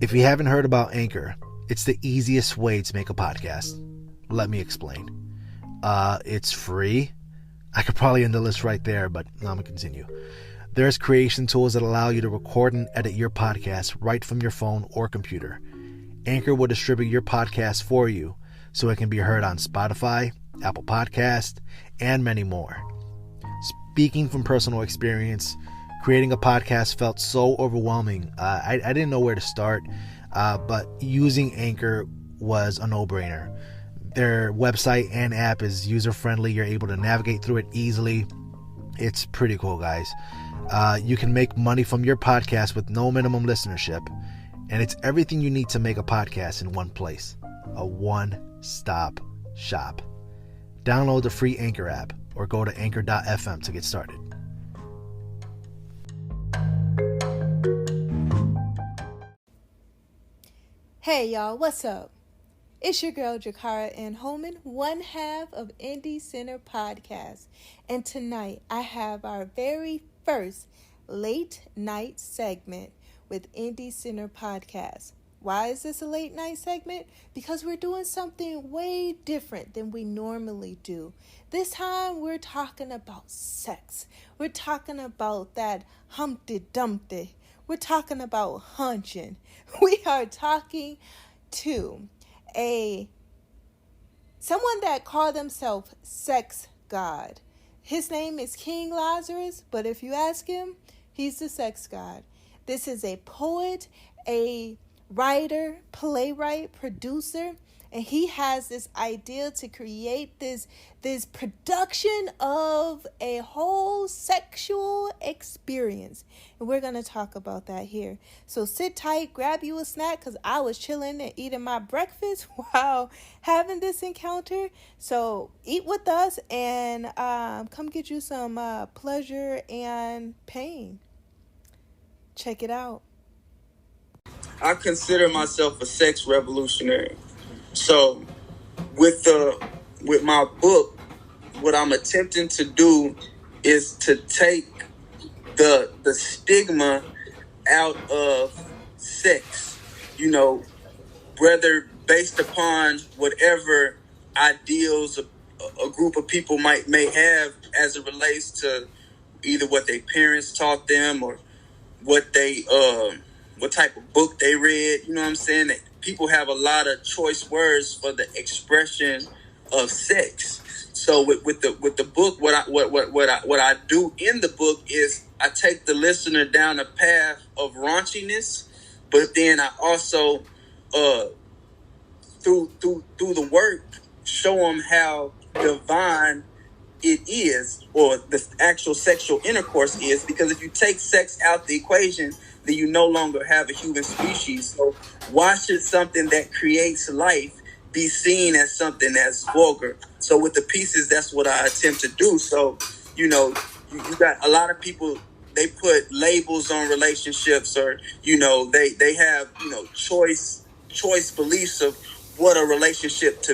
If you haven't heard about Anchor, it's the easiest way to make a podcast. Let me explain. It's free. I could probably end the list right there, but I'm going to continue. There's creation tools that allow you to record and edit your podcast right from your phone or computer. Anchor will distribute your podcast for you so it can be heard on Spotify, Apple Podcast, and many more. Speaking from personal experience, creating a podcast felt so overwhelming. I didn't know where to start, but using Anchor was a no-brainer. Their website and app is user-friendly. You're able to navigate through it easily. It's pretty cool, guys. You can make money from your podcast with no minimum listenership, and it's everything you need to make a podcast in one place. A one-stop shop. Download the free Anchor app or go to anchor.fm to get started. Hey y'all, what's up? It's your girl Jakara N. Holman, one half of Indie Center Podcast. And tonight I have our very first late night segment with Indie Center Podcast. Why is this a late night segment? Because we're doing something way different than we normally do. This time we're talking about sex. We're talking about that Humpty Dumpty. We're talking about hunching. We are talking to someone that called himself Sex God. His name is King Lazarus, but if you ask him, he's the sex god. This is a poet, a writer, playwright, producer, and he has this idea to create this production of a whole sexual experience. And we're going to talk about that here. So sit tight, grab you a snack, because I was chilling and eating my breakfast while having this encounter. So eat with us and come get you some pleasure and pain. Check it out. I consider myself a sex revolutionary. So with my book, what I'm attempting to do is to take the stigma out of sex, whether based upon whatever ideals a group of people may have as it relates to either what their parents taught them or what type of book they read. You know what I'm saying? That people have a lot of choice words for the expression of sex. So with the book, what I do in the book is I take the listener down a path of raunchiness, but then I also through the work show them how divine it is, or the actual sexual intercourse is, because if you take sex out the equation, then you no longer have a human species. So why should something that creates life be seen as something that's vulgar? So with the pieces, that's what I attempt to do. So, you got a lot of people, they put labels on relationships, or, they have, choice beliefs of what a relationship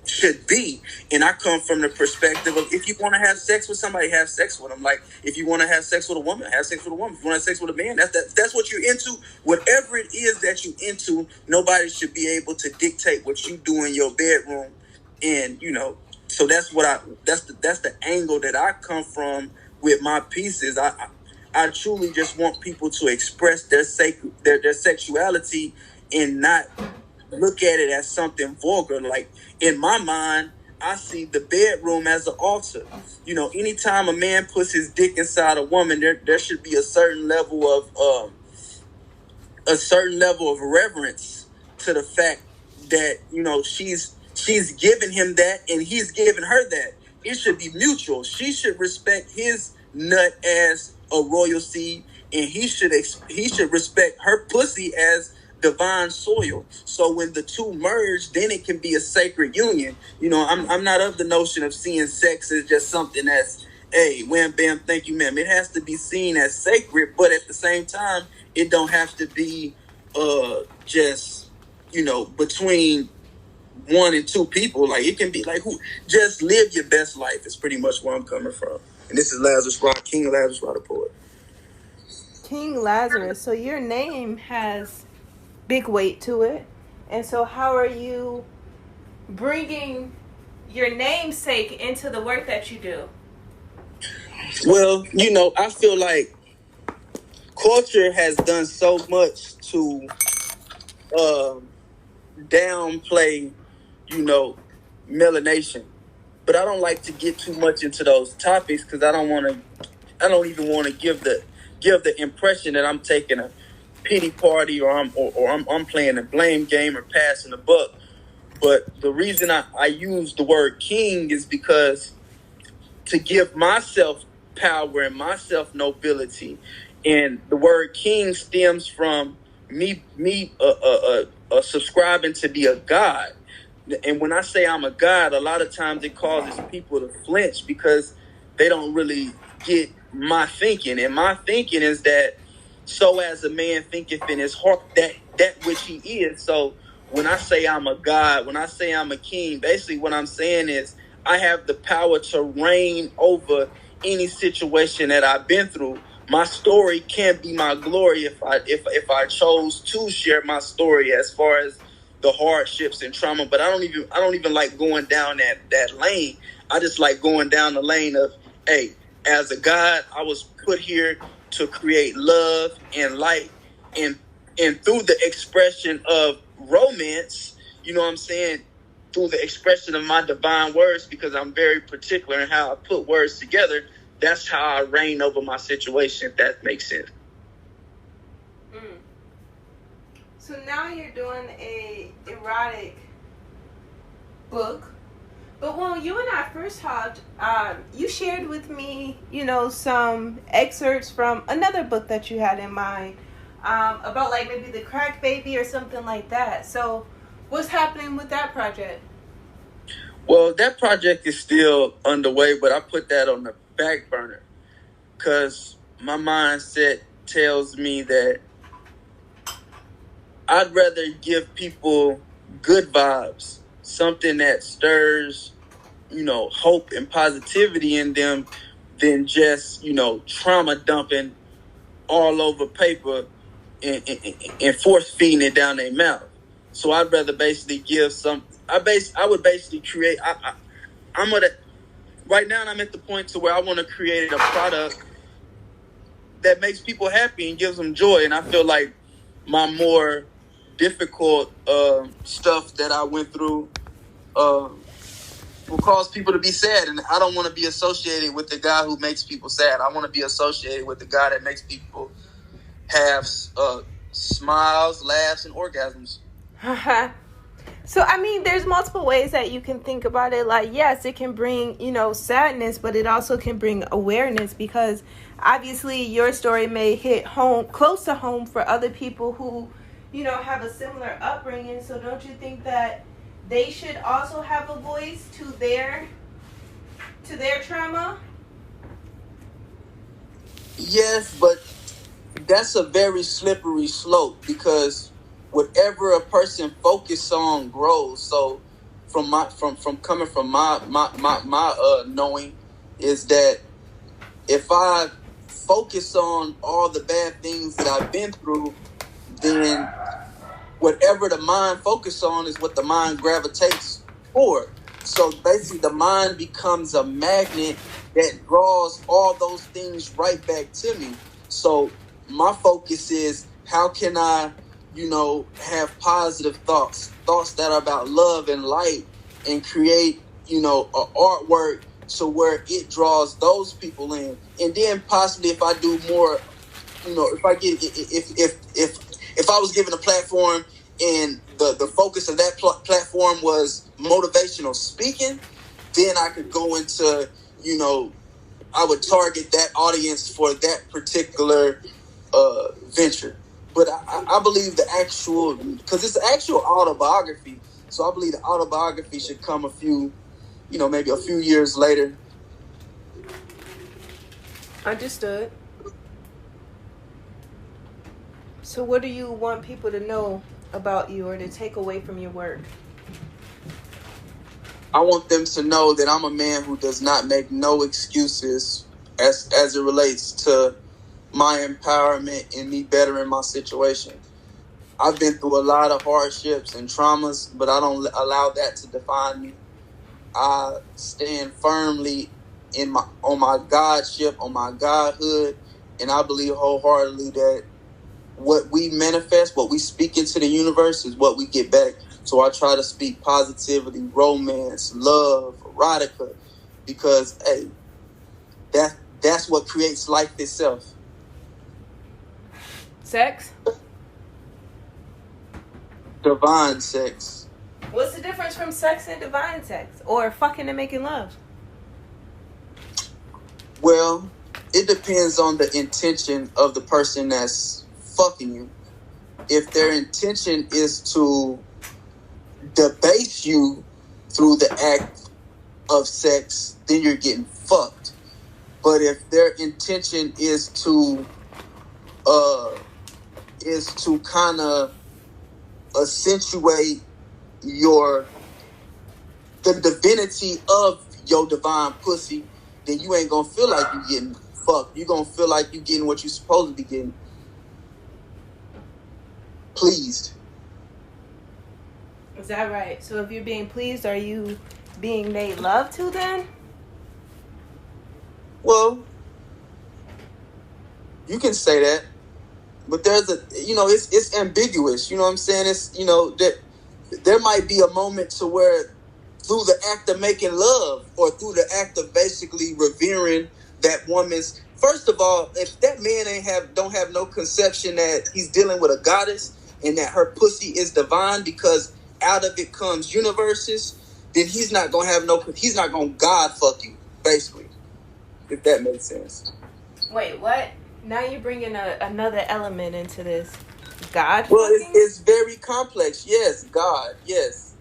should be. And I come from the perspective of, if you want to have sex with somebody, have sex with them. Like, if you want to have sex with a woman, have sex with a woman. If you want to have sex with a man, that's what you're into. Whatever it is that you're into, nobody should be able to dictate what you do in your bedroom. And, so that's the angle that I come from with my pieces. I truly just want people to express their sexuality and not look at it as something vulgar. Like, in my mind, I see the bedroom as an altar. Anytime a man puts his dick inside a woman, there should be a certain level of reverence to the fact that, she's giving him that and he's giving her that. It should be mutual. She should respect his nut as a royal seed, and he should respect her pussy as divine soil. So when the two merge, then it can be a sacred union. I'm not of the notion of seeing sex as just something that's, hey, wham, bam, thank you, ma'am. It has to be seen as sacred, but at the same time, it don't have to be just, between one and two people. Like, it can be like, just live your best life is pretty much where I'm coming from. And this is Lazarus Rod, King Lazarus Rod, the poet. King Lazarus. So your name has big weight to it. And so how are you bringing your namesake into the work that you do? Well, I feel like culture has done so much to downplay, melanation. But I don't like to get too much into those topics because I don't even want to give the impression that I'm taking a pity party or I'm playing a blame game or passing the buck. But the reason I use the word king is because to give myself power and myself nobility, and the word king stems from me subscribing to be a god. And when I say I'm a god, a lot of times it causes people to flinch because they don't really get my thinking. And my thinking is that so as a man thinketh in his heart, that which he is. So when I say I'm a god, when I say I'm a king, basically what I'm saying is I have the power to reign over any situation that I've been through. My story can't be my glory if I chose to share my story as far as the hardships and trauma. But I don't even like going down that lane. I just like going down the lane of, hey, as a God, I was put here to create love and light, and through the expression of romance, you know what I'm saying, through the expression of my divine words, because I'm very particular in how I put words together. That's how I reign over my situation, if that makes sense. So now you're doing a erotic book. But when you and I first talked, you shared with me, some excerpts from another book that you had in mind, about like maybe the crack baby or something like that. So what's happening with that project? Well, that project is still underway, but I put that on the back burner because my mindset tells me that I'd rather give people good vibes, something that stirs, hope and positivity in them than just, trauma dumping all over paper and force feeding it down their mouth. So I'd rather basically give I would basically create, right now I'm at the point to where I want to create a product that makes people happy and gives them joy. And I feel like my more difficult stuff that I went through will cause people to be sad. And I don't want to be associated with the guy who makes people sad. I want to be associated with the guy that makes people have smiles, laughs, and orgasms. So, there's multiple ways that you can think about it. Like, yes, it can bring, sadness, but it also can bring awareness, because obviously your story may hit home, close to home for other people who, have a similar upbringing. So don't you think that they should also have a voice to their trauma? Yes, but that's a very slippery slope, because whatever a person focuses on grows. So from coming from my knowing is that if I focus on all the bad things that I've been through, then whatever the mind focuses on is what the mind gravitates toward. So basically the mind becomes a magnet that draws all those things right back to me. So my focus is, how can I have positive thoughts that are about love and light, and create, an artwork so where it draws those people in. And then possibly if I do more, if I was given a platform and the focus of that platform was motivational speaking, then I could go into, I would target that audience for that particular venture. But I believe the actual, because it's the actual autobiography, so I believe the autobiography should come maybe a few years later. Understood. So what do you want people to know about you or to take away from your work? I want them to know that I'm a man who does not make no excuses as it relates to my empowerment and me bettering my situation. I've been through a lot of hardships and traumas, but I don't allow that to define me. I stand firmly on my Godship, on my Godhood, and I believe wholeheartedly that what we manifest, what we speak into the universe is what we get back. So I try to speak positivity, romance, love, erotica, because hey, that's what creates life itself. Sex? Divine sex. What's the difference from sex and divine sex? Or fucking and making love? Well, it depends on the intention of the person that's fucking you. If their intention is to debase you through the act of sex, then you're getting fucked. But if their intention is to kind of accentuate the divinity of your divine pussy, then you ain't gonna feel like you getting fucked. You gonna feel like you getting what you supposed to be getting. Pleased. Is that right? So if you're being pleased, are you being made love to then? Well, you can say that, but there's it's ambiguous. You know what I'm saying? It's, that there might be a moment to where through the act of making love or through the act of basically revering that woman's, first of all, if that man don't have no conception that he's dealing with a goddess and that her pussy is divine because out of it comes universes, then he's not gonna God fuck you, basically, if that makes sense. Wait, what? Now you're bringing another element into this. God Well, fucking? it's very complex. Yes, God. Yes.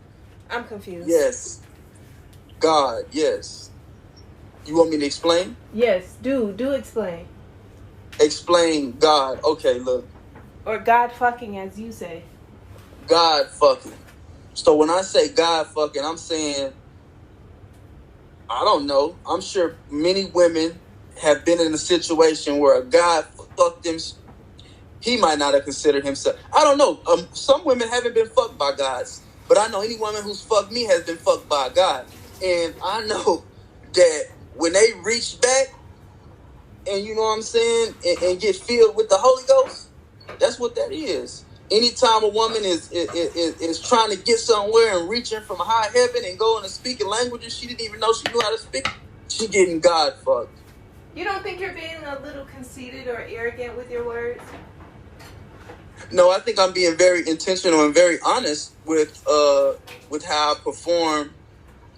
I'm confused. Yes. God. Yes. You want me to explain? Yes, do explain. Explain God. Okay, look. Or God fucking, as you say. God fucking. So when I say God fucking, I'm saying, I don't know. I'm sure many women have been in a situation where a God fucked them. He might not have considered himself. I don't know. Some women haven't been fucked by gods, but I know any woman who's fucked me has been fucked by a God. And I know that when they reach back and, you know what I'm saying, and get filled with the Holy Ghost, that's what that is. Anytime a woman is trying to get somewhere and reaching from high heaven and going and speaking languages she didn't even know she knew how to speak, she getting God fucked. You don't think you're being a little conceited or arrogant with your words? No, I think I'm being very intentional and very honest with how I perform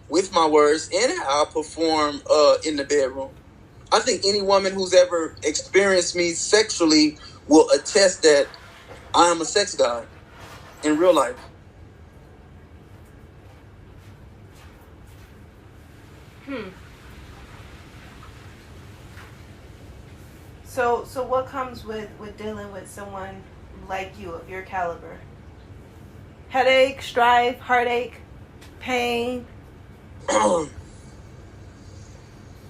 with my words and how I perform in the bedroom. I think any woman who's ever experienced me sexually will attest that I am a sex god in real life. So what comes with dealing with someone like you, of your caliber? Headache, strife, heartache, pain?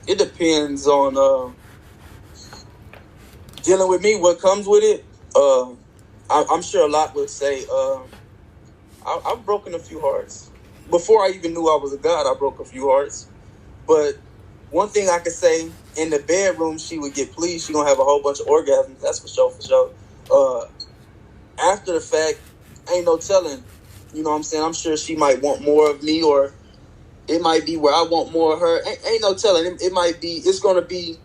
It depends on dealing with me, what comes with it. I'm sure a lot would say I've broken a few hearts. Before I even knew I was a god, I broke a few hearts. But one thing I could say, in the bedroom, she would get pleased. She gonna have a whole bunch of orgasms. That's for sure. After the fact, ain't no telling. You know what I'm saying? I'm sure she might want more of me, or it might be where I want more of her. Ain't no telling. It might be. It's gonna be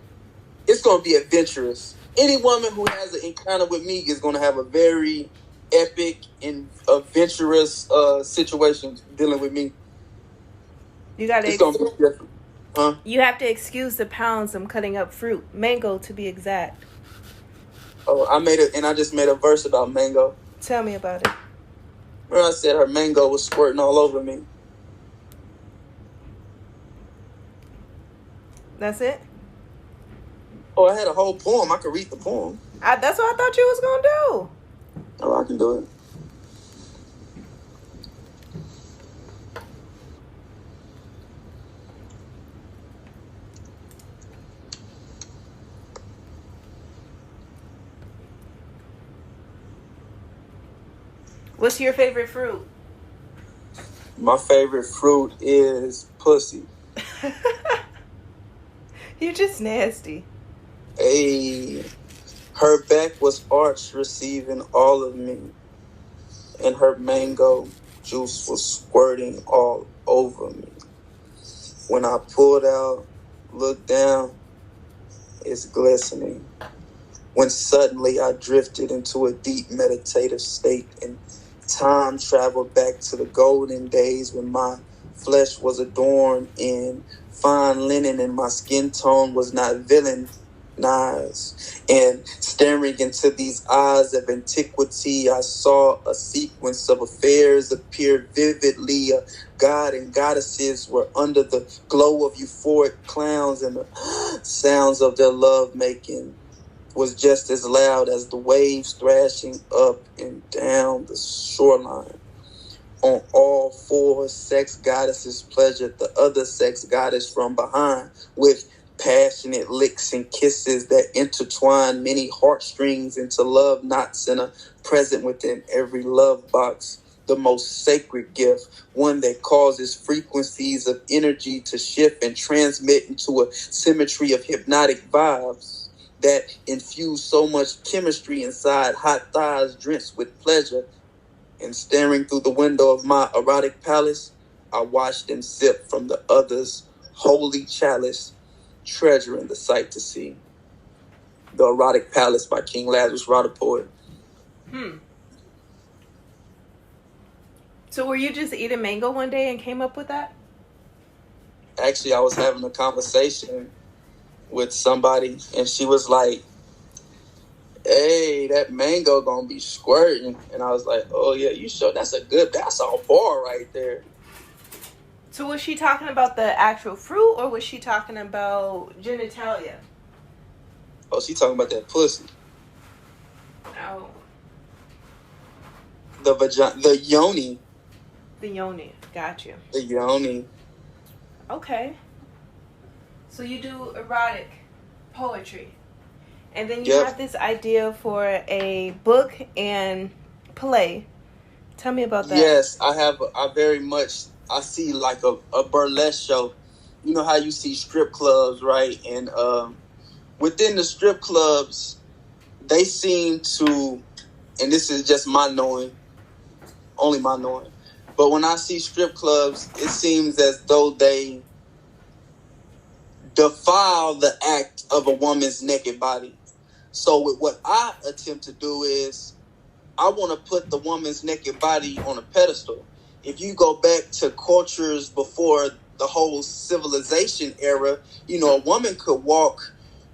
adventurous. Any woman who has an encounter with me is gonna have a very epic and adventurous situation dealing with me. It's gonna be different. Huh? You have to excuse the pounds I'm cutting up fruit. Mango, to be exact. Oh, I just made a verse about mango. Tell me about it. Remember I said her mango was squirting all over me. That's it? Oh, I had a whole poem. I could read the poem. That's what I thought you was going to do. Oh, I can do it. What's your favorite fruit? My favorite fruit is pussy. You're just nasty. Hey, her back was arched, receiving all of me, and her mango juice was squirting all over me. When I pulled out, looked down, it's glistening. When suddenly I drifted into a deep meditative state and time traveled back to the golden days when my flesh was adorned in fine linen and my skin tone was not villainized. And staring into these eyes of antiquity, I saw a sequence of affairs appear vividly. God and goddesses were under the glow of euphoric clowns, and the sounds of their love-making was just as loud as the waves thrashing up and down the shoreline. On all fours, sex goddesses pleasured the other sex goddess from behind with passionate licks and kisses that intertwined many heartstrings into love knots and are present within every love box. The most sacred gift, one that causes frequencies of energy to shift and transmit into a symmetry of hypnotic vibes that infuse so much chemistry inside hot thighs drenched with pleasure. And staring through the window of my erotic palace, I watched them sip from the other's holy chalice, treasuring the sight to see. The Erotic Palace by King Lazarus, wrote a poet. So were you just eating mango one day and came up with that? Actually, I was having a conversation with somebody, and she was like, hey, that mango gonna be squirting. And I was like, oh yeah, you sure? That's a bar right there. So was she talking about the actual fruit, or was she talking about genitalia? Oh, she talking about that pussy. Oh. The vagina, the yoni. The yoni, got you. The yoni. Okay. So you do erotic poetry. And then you have this idea for a book and play. Tell me about that. Yes, I see like a burlesque show. You know how you see strip clubs, right? And within the strip clubs, they seem to, and this is just my knowing, only my knowing, but when I see strip clubs, it seems as though they defile the act of a woman's naked body. So what I attempt to do is I want to put the woman's naked body on a pedestal. If you go back to cultures before the whole civilization era, a woman could walk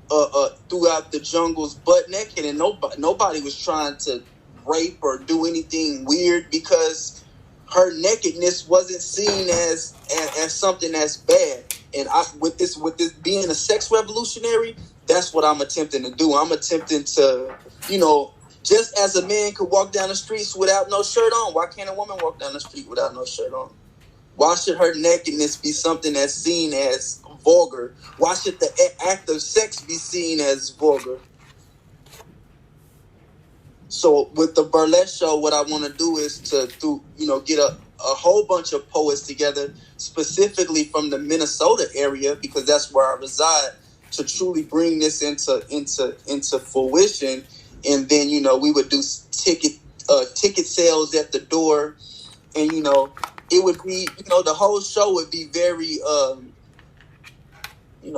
throughout the jungles butt naked, and nobody was trying to rape or do anything weird because her nakedness wasn't seen as something that's bad. And with this being a sex revolutionary, that's what I'm attempting to do. I'm attempting to, just as a man could walk down the streets without no shirt on, why can't a woman walk down the street without no shirt on? Why should her nakedness be something that's seen as vulgar? Why should the act of sex be seen as vulgar? So with the burlesque show, what I want to do is to get a whole bunch of poets together, specifically from the Minnesota area, because that's where I reside, to truly bring this into fruition. And then we would do ticket sales at the door, and it would be the whole show would be very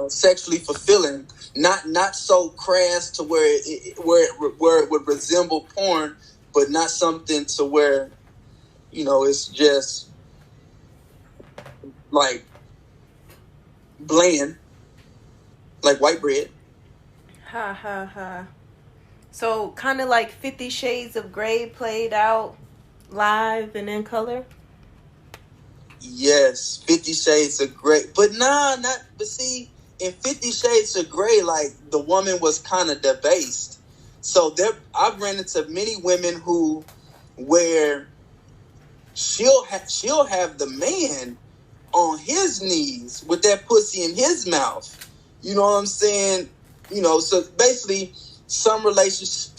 sexually fulfilling, not so crass to where it would resemble porn, but not something to where it's just like bland, like white bread. Ha ha ha. So kind of like 50 Shades of Grey played out live and in color? Yes, 50 Shades of Grey. But but see, in 50 Shades of Grey, like, the woman was kind of debased. So I've ran into many women where she'll have the man on his knees with that pussy in his mouth. You know what I'm saying? So basically some relationships,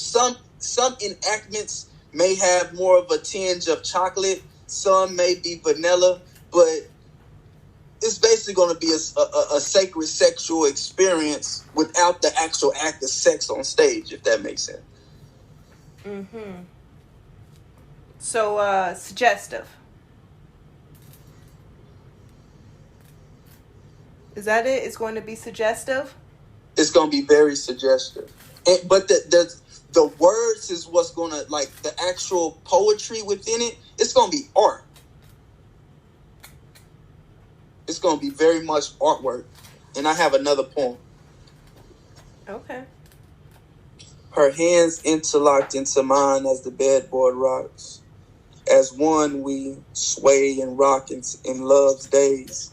some enactments may have more of a tinge of chocolate. Some may be vanilla, but it's basically going to be a sacred sexual experience without the actual act of sex on stage, if that makes sense. Mm-hmm. So, suggestive. Is that it? It's going to be suggestive? It's going to be very suggestive. But the words is what's going to, like, the actual poetry within it, it's going to be art. It's going to be very much artwork. And I have another poem. Okay. Her hands interlocked into mine as the bedboard rocks. As one we sway and rock in love's days.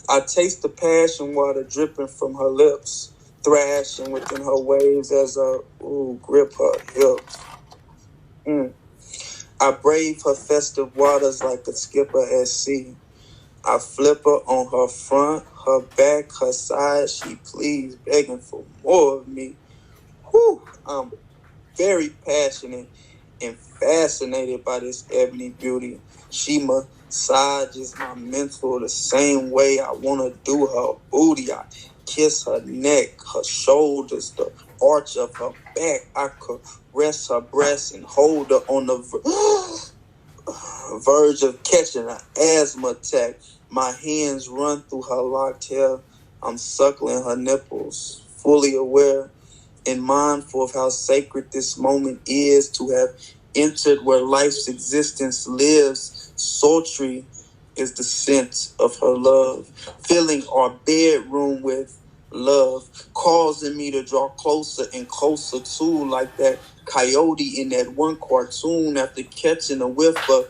I taste the passion water dripping from her lips, thrashing within her waves as I grip her hips. I brave her festive waters like a skipper at sea. I flip her on her front, her back, her side. She pleads, begging for more of me. I'm very passionate and fascinated by this ebony beauty. She massages my mental the same way I want to do her booty. I kiss her neck, her shoulders, the arch of her back. I caress her breast and hold her on the verge of catching an asthma attack. My hands run through her locked hair. I'm suckling her nipples, fully aware and mindful of how sacred this moment is to have entered where life's existence lives. Sultry is the scent of her love, filling our bedroom with love, causing me to draw closer and closer to, like that coyote in that one cartoon after catching a whiff of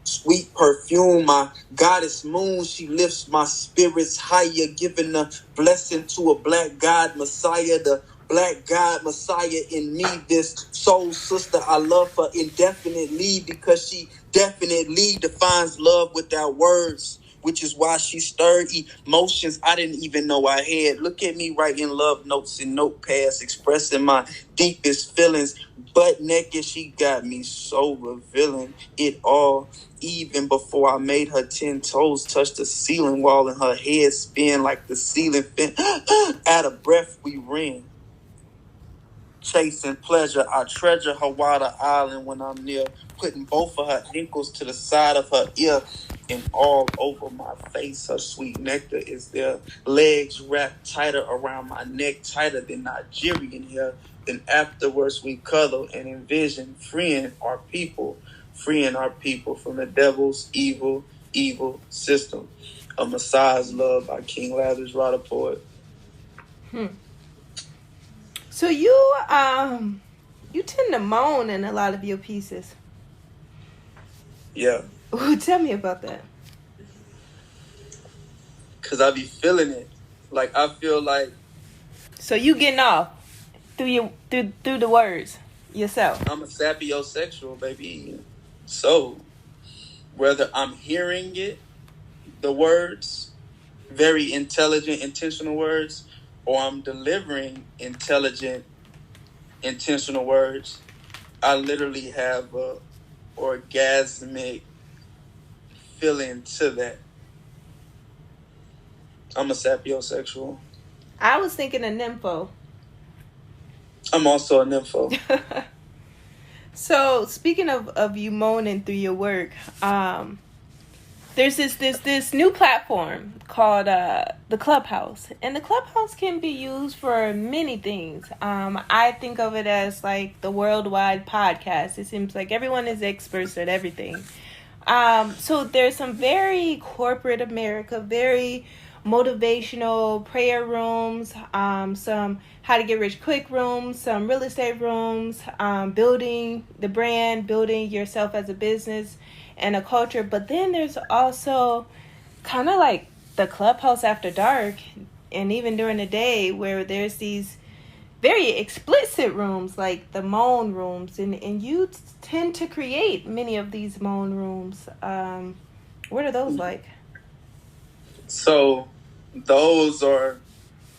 sweet perfume. My goddess moon, she lifts my spirits higher, giving a blessing to a black god messiah, the black god messiah in me, this soul sister. I love her indefinitely because she definitely defines love without words, which is why she stirred emotions I didn't even know I had. Look at me writing love notes in notepads, expressing my deepest feelings. Butt naked, she got me so revealing it all. Even before I made her 10 toes touch the ceiling wall and her head spin like the ceiling fin. Out of breath, we ran. Chasing pleasure, I treasure her water island when I'm near, putting both of her ankles to the side of her ear and all over my face. Her sweet nectar is there. Legs wrapped tighter around my neck, tighter than Nigerian hair. Then afterwards we cuddle and envision freeing our people from the devil's evil system. A Messiah's Love by King Lazarus, writer poet. So you tend to moan in a lot of your pieces. Yeah. Ooh, tell me about that. Cause I be feeling it. Like I feel like. So you getting off through the words yourself. I'm a sapiosexual, baby. So whether I'm hearing it, the words, very intelligent, intentional words, or I'm delivering intelligent, intentional words, I literally have a orgasmic feeling to that. I'm a sapiosexual. I was thinking a nympho. I'm also a nympho. So speaking of you moaning through your work, there's this new platform called the Clubhouse, and the Clubhouse can be used for many things. I think of it as like the worldwide podcast. It seems like everyone is experts at everything. So there's some very corporate America, very motivational prayer rooms, some how to get rich quick rooms, some real estate rooms, building the brand, building yourself as a business and a culture. But then there's also kind of like the Clubhouse after dark and even during the day where there's these very explicit rooms like the moan rooms, and you tend to create many of these moan rooms. What are those like? So those are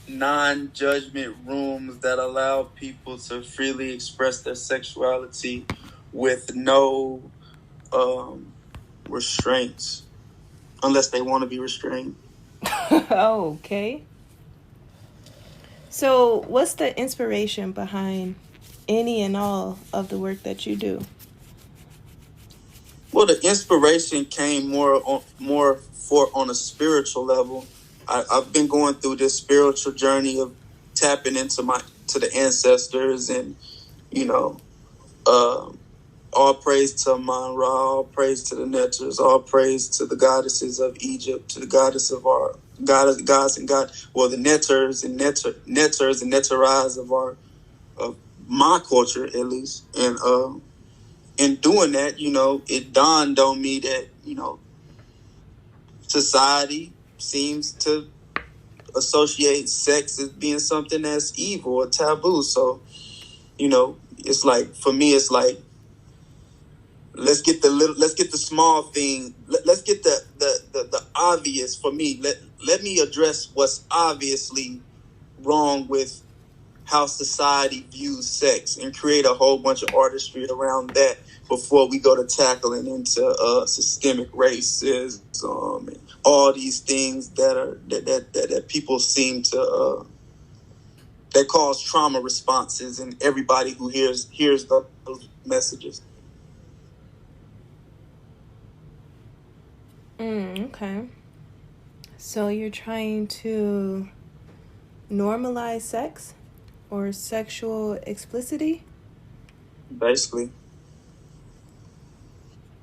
non-judgment rooms that allow people to freely express their sexuality with no restraints, unless they want to be restrained. Okay. So, what's the inspiration behind any and all of the work that you do? Well, the inspiration came more on a spiritual level. I've been going through this spiritual journey of tapping into the ancestors, and you know, all praise to Amon Ra, all praise to the Neters, all praise to the goddesses of Egypt, to the goddess of our gods and God. Well, the Neters and Neteras of my culture, at least, and in doing that, it dawned on me that society seems to associate sex as being something that's evil or taboo. So, it's like, for me, it's like, let's get the small thing. Let's get the obvious. For me, let me address what's obviously wrong with how society views sex and create a whole bunch of artistry around that before we go to tackling into systemic racism and all these things that people seem to that cause trauma responses in everybody who hears those messages. Okay. So you're trying to normalize sex or sexual explicitity? Basically.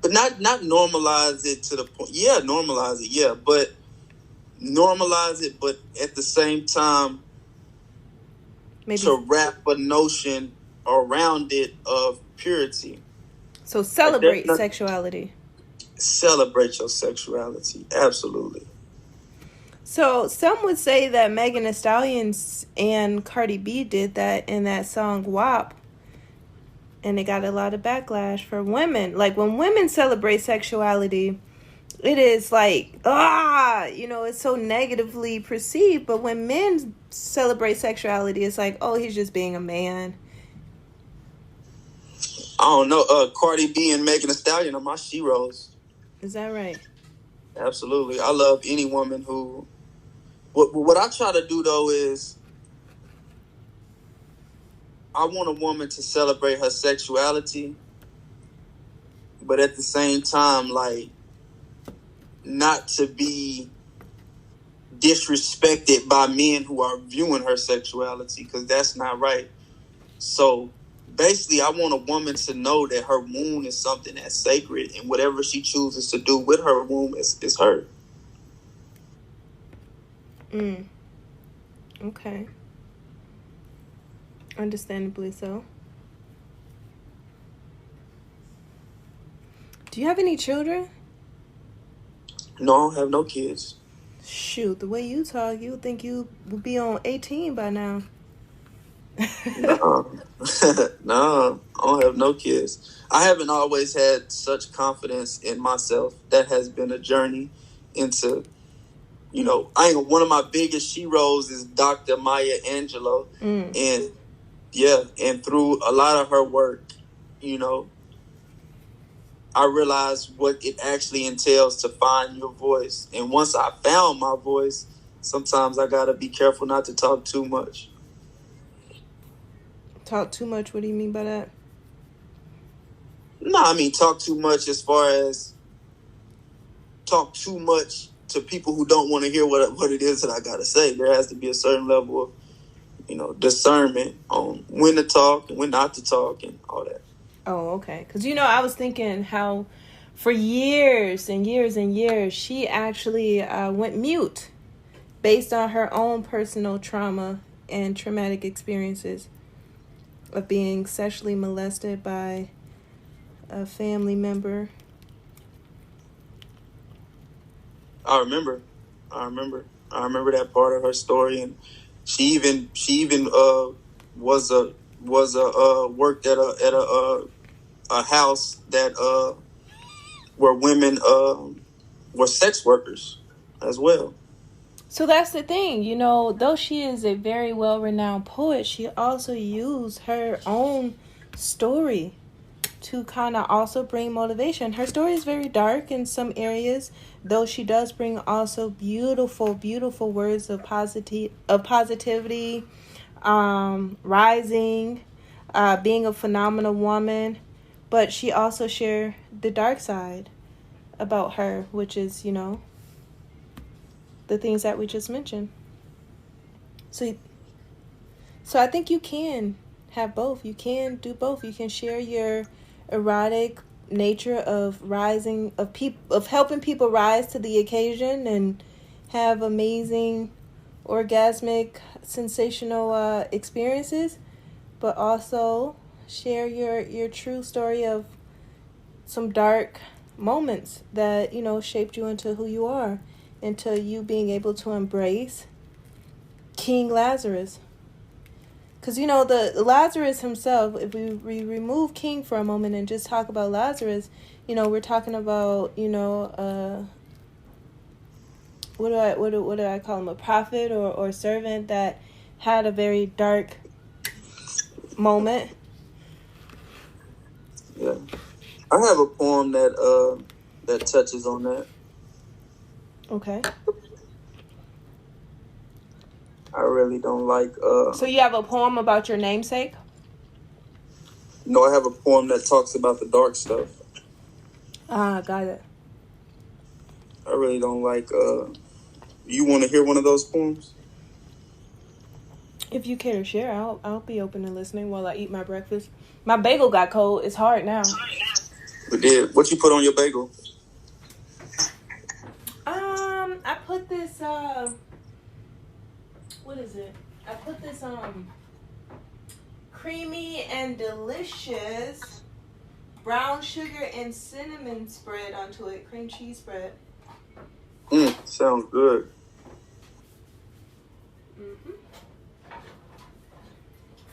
But not normalize it to the point. Yeah, normalize it. Yeah, but normalize it, but at the same time, maybe to wrap a notion around it of purity. So celebrate sexuality. Celebrate your sexuality. Absolutely. So some would say that Megan Thee Stallion and Cardi B did that in that song WAP. And they got a lot of backlash for women. Like, when women celebrate sexuality, it is like, it's so negatively perceived. But when men celebrate sexuality, it's like, oh, he's just being a man. I don't know. Cardi B and Megan Thee Stallion are my sheroes. Is that right? Absolutely. I love any woman who... What I try to do, though, is I want a woman to celebrate her sexuality, but at the same time, like, not to be disrespected by men who are viewing her sexuality, because that's not right. So basically, I want a woman to know that her womb is something that's sacred, and whatever she chooses to do with her womb is her. Okay. Understandably so. Do you have any children? No, I don't have no kids. Shoot, the way you talk, you would think you would be on 18 by now. No, I don't have no kids. I haven't always had such confidence in myself. That has been a journey into, one of my biggest sheroes is Dr. Maya Angelou. And and through a lot of her work, I realized what it actually entails to find your voice. And once I found my voice, sometimes I gotta be careful not to talk too much. Talk too much? What do you mean by that? No, I mean talk too much as far as talk too much to people who don't want to hear what it is that I gotta say. There has to be a certain level of, discernment on when to talk and when not to talk and all that. Oh, okay. Because, I was thinking how for years and years and years, she actually went mute based on her own personal trauma and traumatic experiences of being sexually molested by a family member. I remember that part of her story, and she even was worked at a house that where women were sex workers as well. So that's the thing, though she is a very well-renowned poet, she also used her own story to kind of also bring motivation. Her story is very dark in some areas, though she does bring also beautiful, beautiful words of positivity, rising, being a phenomenal woman. But she also shared the dark side about her, which is, the things that we just mentioned. So I think you can have both. You can do both. You can share your erotic nature of rising, of helping people rise to the occasion and have amazing, orgasmic, sensational experiences, but also share your true story of some dark moments that, shaped you into who you are, into you being able to embrace King Lazarus. Because, the Lazarus himself, if we remove King for a moment and just talk about Lazarus, we're talking about, what do I call him? A prophet or servant that had a very dark moment. Yeah. I have a poem that touches on that. Okay. I really don't like... So you have a poem about your namesake? No, I have a poem that talks about the dark stuff. Got it. I really don't like... You want to hear one of those poems? If you care to share, I'll be open to listening while I eat my breakfast. My bagel got cold. It's hard now. We did. What you put on your bagel? I put this, what is it? I put this, creamy and delicious brown sugar and cinnamon spread onto it. Cream cheese spread. Sounds good. Mm-hmm.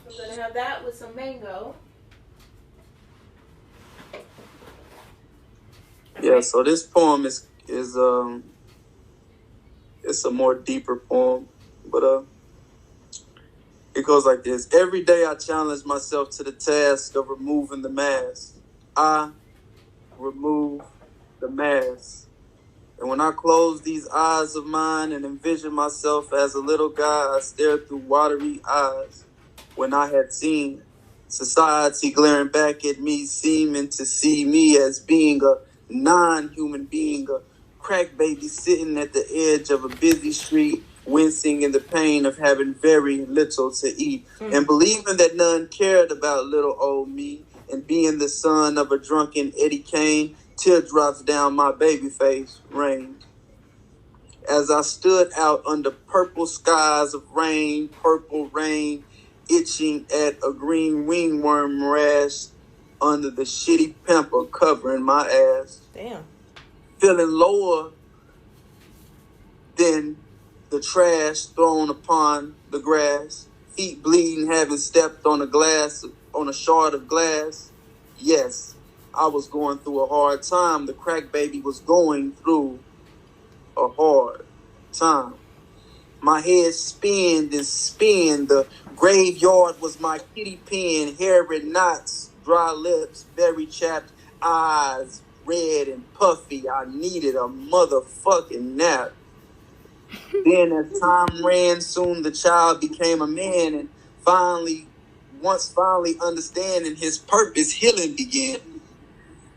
I'm going to have that with some mango. Yeah, so this poem is it's a more deeper poem, but it goes like this. Every day I challenge myself to the task of removing the mask. I remove the mask. And when I close these eyes of mine and envision myself as a little guy, I stare through watery eyes. When I had seen society glaring back at me, seeming to see me as being a non-human being, a crack baby sitting at the edge of a busy street, wincing in the pain of having very little to eat, and believing that none cared about little old me, and being the son of a drunken Eddie Kane, teardrops down my baby face rained. As I stood out under purple skies of rain, purple rain, itching at a green wingworm rash under the shitty pamper covering my ass. Damn. Feeling lower than the trash thrown upon the grass. Feet bleeding, having stepped on a shard of glass. Yes, I was going through a hard time. The crack baby was going through a hard time. My head spinned and spinned. The graveyard was my kitty pen. Hair in knots, dry lips, very chapped eyes, red and puffy. I needed a motherfucking nap. Then as time ran, soon the child became a man, and finally understanding his purpose, healing began.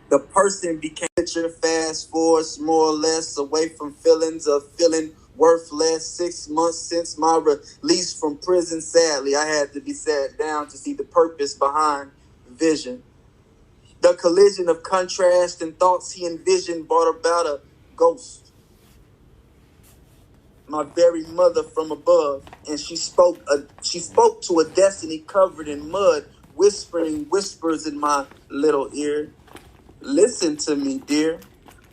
The person became richer, fast forwards, more or less, away from feelings of feeling worthless. 6 months since my release from prison, sadly, I had to be sat down to see the purpose behind vision. The collision of contrast and thoughts he envisioned brought about a ghost. My very mother from above, and she spoke to a destiny covered in mud, whispering whispers in my little ear. Listen to me, dear.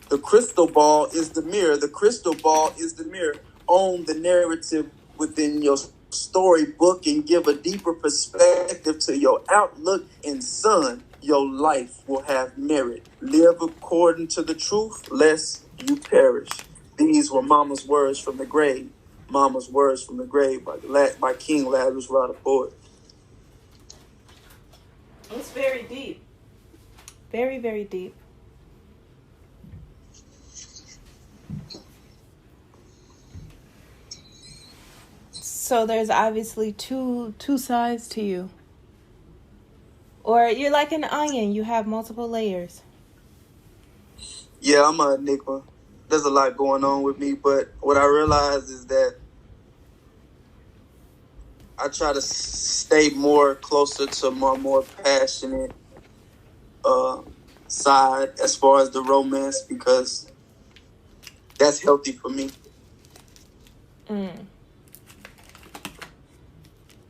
The crystal ball is the mirror. The crystal ball is the mirror. Own the narrative within your storybook and give a deeper perspective to your outlook, and son, your life will have merit. Live according to the truth, lest you perish. These were Mama's words from the grave. Mama's words from the grave by King Lazarus, wrote a poet. It's very deep. Very, very deep. So there's obviously two sides to you. Or you're like an onion. You have multiple layers. Yeah, I'm an enigma. There's a lot going on with me, but what I realize is that I try to stay more closer to my more passionate side as far as the romance, because that's healthy for me.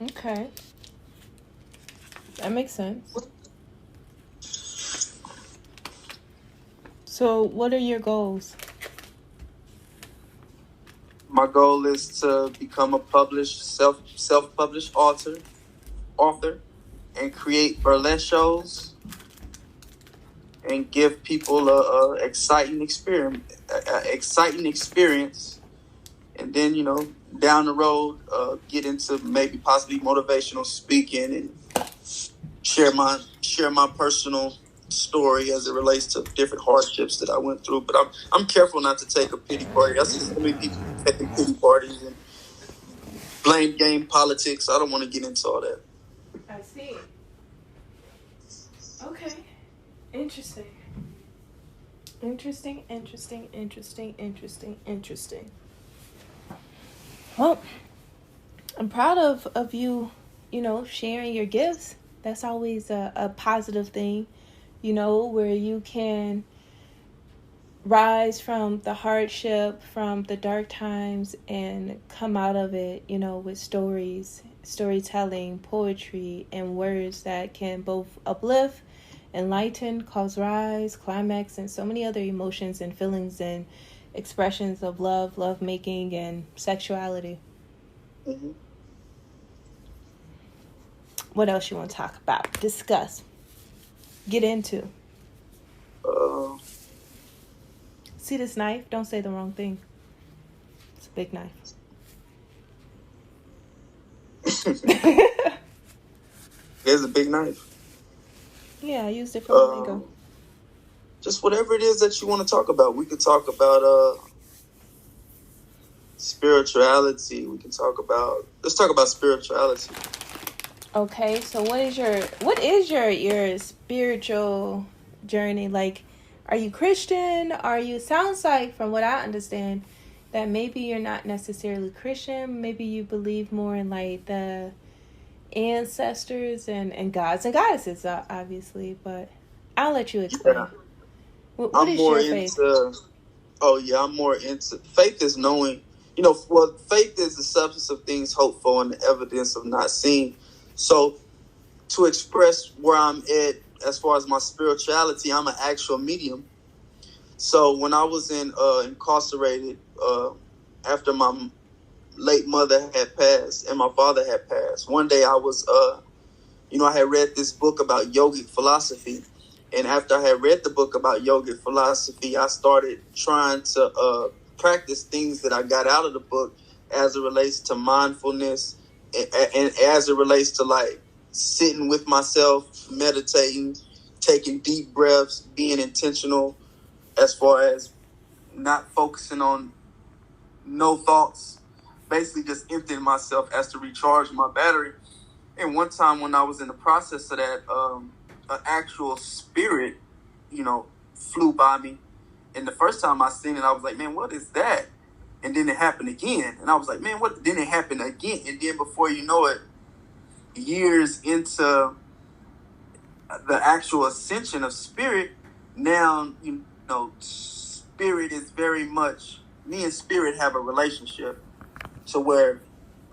Okay. That makes sense. So what are your goals? My goal is to become a published, self-published author, and create burlesque shows and give people a exciting experience, and then down the road get into maybe possibly motivational speaking and share my personal story as it relates to different hardships that I went through. But I'm careful not to take a pity party. I see so many people taking pity parties and blame game politics. I don't want to get into all that. I see. Okay. Interesting. Well, I'm proud of you, sharing your gifts. That's always a positive thing, where you can rise from the hardship, from the dark times, and come out of it, with storytelling, poetry, and words that can both uplift, enlighten, cause rise, climax, and so many other emotions and feelings and expressions of love making, and sexuality. Mm-hmm. What else you want to talk about? Discuss. Get into. See this knife? Don't say the wrong thing. It's a big knife. There's a big knife. Yeah, I used it for a mango. Just whatever it is that you want to talk about. We could talk about spirituality. Let's talk about spirituality. Okay, so what is your spiritual journey? Like, are you Christian? Sounds like, from what I understand, that maybe you're not necessarily Christian. Maybe you believe more in like the ancestors and gods and goddesses, obviously, but I'll let you explain. Yeah. What is your faith? I'm more into faith is knowing, faith is the substance of things hoped for and the evidence of not seen. So to express where I'm at as far as my spirituality, I'm an actual medium. So when I was incarcerated after my late mother had passed and my father had passed, one day I was, I had read this book about yogic philosophy. And after I had read the book about yogic philosophy, I started trying to practice things that I got out of the book as it relates to mindfulness and as it relates to like sitting with myself, meditating, taking deep breaths, being intentional as far as not focusing on no thoughts, basically just emptying myself as to recharge my battery. And one time when I was in the process of that, an actual spirit, flew by me. And the first time I seen it, I was like, man, what is that? And then it happened again. And I was like, man, what? Then it happened again. And then before you know it, years into the actual ascension of spirit, now, spirit is very much, me and spirit have a relationship. So where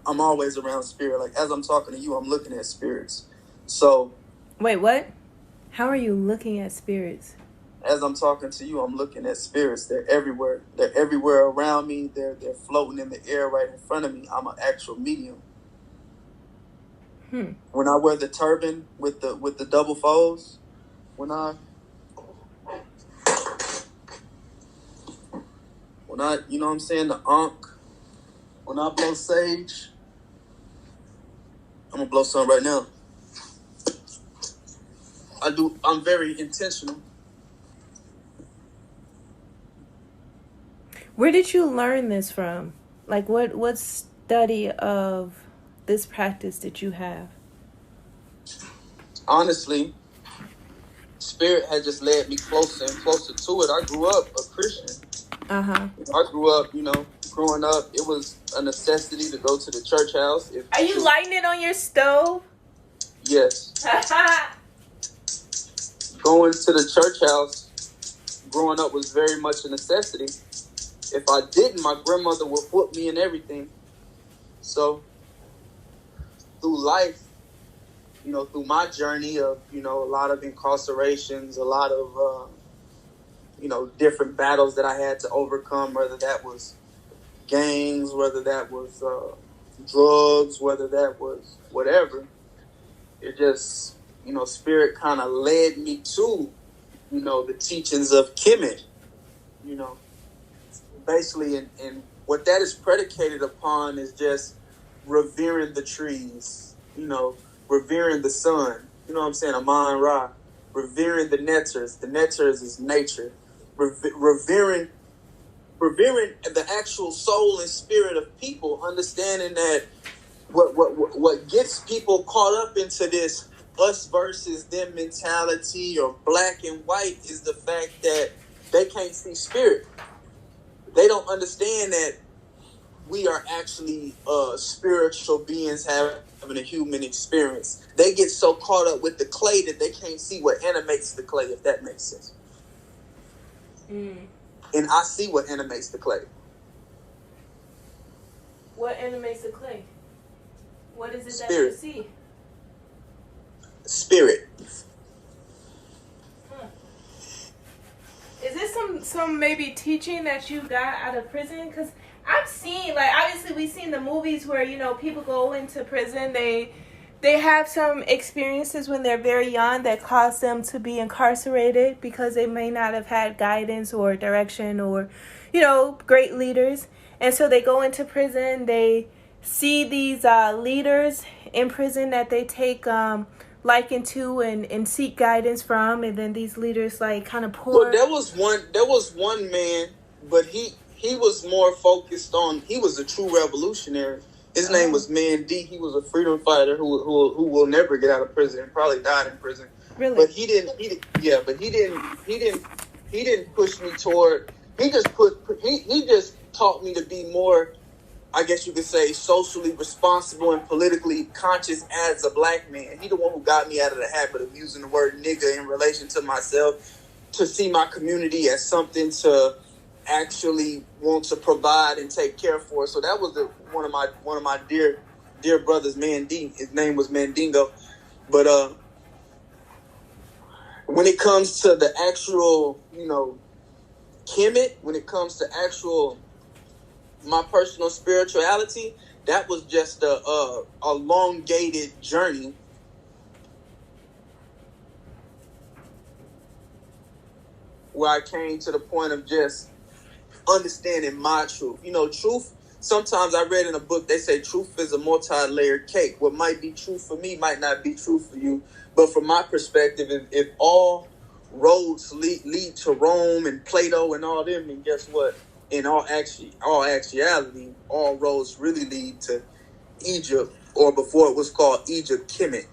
I'm always around spirit. Like, as I'm talking to you, I'm looking at spirits. So. Wait, what? How are you looking at spirits? As I'm talking to you, I'm looking at spirits. They're everywhere. They're everywhere around me. They're floating in the air right in front of me. I'm an actual medium. When I wear the turban with the double folds, when I you know what I'm saying, the ankh, when I blow sage, I'm gonna blow some right now. I'm very intentional. Where did you learn this from? Like, what study of this practice did you have? Honestly, Spirit had just led me closer and closer to it. I grew up a Christian. I grew up, growing up, it was a necessity to go to the church house. Are you lighting it on your stove? Yes. Going to the church house growing up was very much a necessity. If I didn't, my grandmother would whoop me and everything. So through life, through my journey of, a lot of incarcerations, a lot of, different battles that I had to overcome, whether that was gangs, whether that was drugs, whether that was whatever. It just, Spirit kind of led me to, the teachings of Kemet, basically, and what that is predicated upon is just revering the trees, revering the sun, what I'm saying, Aman Ra, revering the netters. The netters is nature, revering the actual soul and spirit of people, understanding that what gets people caught up into this us versus them mentality or black and white is the fact that they can't see spirit. They don't understand that we are actually spiritual beings having a human experience. They get so caught up with the clay that they can't see what animates the clay, if that makes sense. And I see what animates the clay. What animates the clay? What is it Spirit. that you see? Spirit. Is this some maybe teaching that you got out of prison? Because I've seen, like, obviously we've seen the movies where, people go into prison. They have some experiences when they're very young that cause them to be incarcerated because they may not have had guidance or direction or, great leaders. And so they go into prison. They see these leaders in prison that they take liking to and seek guidance from, and then these leaders kind of pour. Well, there was one man, but he was more focused on. He was a true revolutionary. His name was Mandy. He was a freedom fighter who will never get out of prison and probably died in prison. Really? But he didn't push me toward. He just taught me to be more, I guess you could say, socially responsible and politically conscious as a black man. He the one who got me out of the habit of using the word nigga in relation to myself, to see my community as something to actually want to provide and take care for. So that was one of my dear brothers, Mandy. His name was Mandingo. But when it comes to the actual, Kemet, when it comes to actual my personal spirituality, that was just a elongated journey. Where I came to the point of just understanding my truth. Truth, sometimes I read in a book, they say truth is a multi-layered cake. What might be true for me might not be true for you. But from my perspective, if all roads lead to Rome and Plato and all them, then guess what? In all actuality, all roads really lead to Egypt, or before it was called Egypt, Kemet.